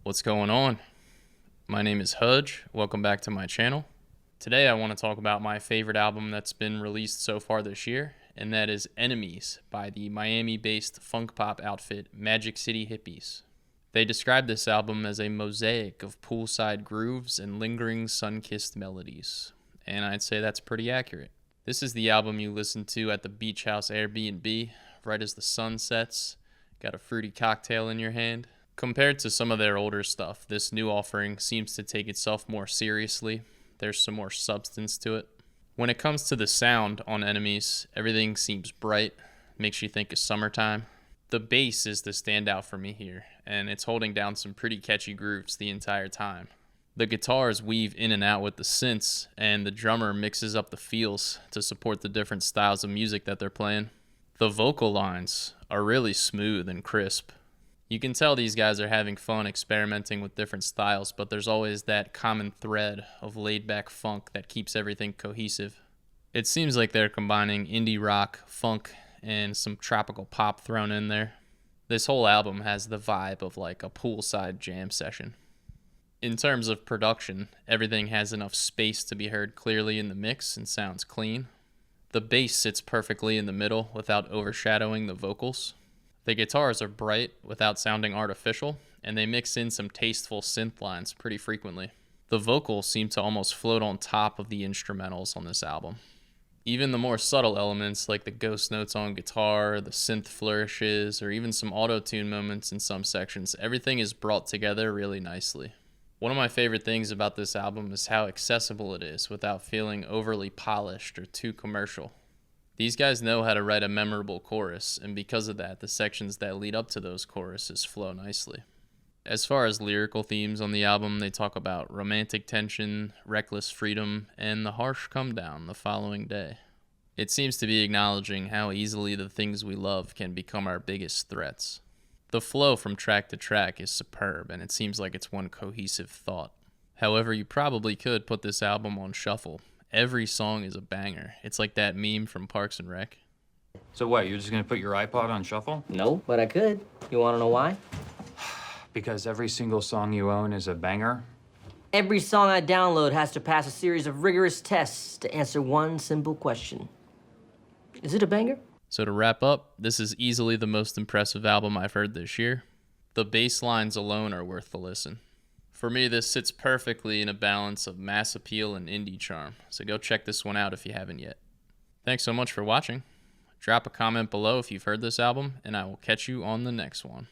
What's going on? My name is HUDGE. Welcome back to my channel. Today I want to talk about my favorite album that's been released so far this year, and that is Enemies by the Miami-based funk pop outfit Magic City Hippies. They describe this album as a mosaic of poolside grooves and lingering sun-kissed melodies, and I'd say that's pretty accurate. This is the album you listen to at the beach house Airbnb, right as the sun sets, got a fruity cocktail in your hand. Compared to some of their older stuff, this new offering seems to take itself more seriously. There's some more substance to it. When it comes to the sound on Enemies, everything seems bright, makes you think of summertime. The bass is the standout for me here, and it's holding down some pretty catchy grooves the entire time. The guitars weave in and out with the synths, and the drummer mixes up the feels to support the different styles of music that they're playing. The vocal lines are really smooth and crisp. You can tell these guys are having fun experimenting with different styles, but there's always that common thread of laid-back funk that keeps everything cohesive. It seems like they're combining indie rock, funk, and some tropical pop thrown in there. This whole album has the vibe of like a poolside jam session. In terms of production, everything has enough space to be heard clearly in the mix and sounds clean. The bass sits perfectly in the middle without overshadowing the vocals. The guitars are bright without sounding artificial, and they mix in some tasteful synth lines pretty frequently. The vocals seem to almost float on top of the instrumentals on this album. Even the more subtle elements like the ghost notes on guitar, the synth flourishes, or even some auto-tune moments in some sections, everything is brought together really nicely. One of my favorite things about this album is how accessible it is without feeling overly polished or too commercial. These guys know how to write a memorable chorus, and because of that, the sections that lead up to those choruses flow nicely. As far as lyrical themes on the album, they talk about romantic tension, reckless freedom, and the harsh come down the following day. It seems to be acknowledging how easily the things we love can become our biggest threats. The flow from track to track is superb, and it seems like it's one cohesive thought. However, you probably could put this album on shuffle. Every song is a banger. It's like that meme from Parks and Rec. So what, you're just gonna put your iPod on shuffle? No, but I could. You wanna know why? Because every single song you own is a banger? Every song I download has to pass a series of rigorous tests to answer one simple question. Is it a banger? So to wrap up, this is easily the most impressive album I've heard this year. The bass lines alone are worth the listen. For me, this sits perfectly in a balance of mass appeal and indie charm, so go check this one out if you haven't yet. Thanks so much for watching. Drop a comment below if you've heard this album, and I will catch you on the next one.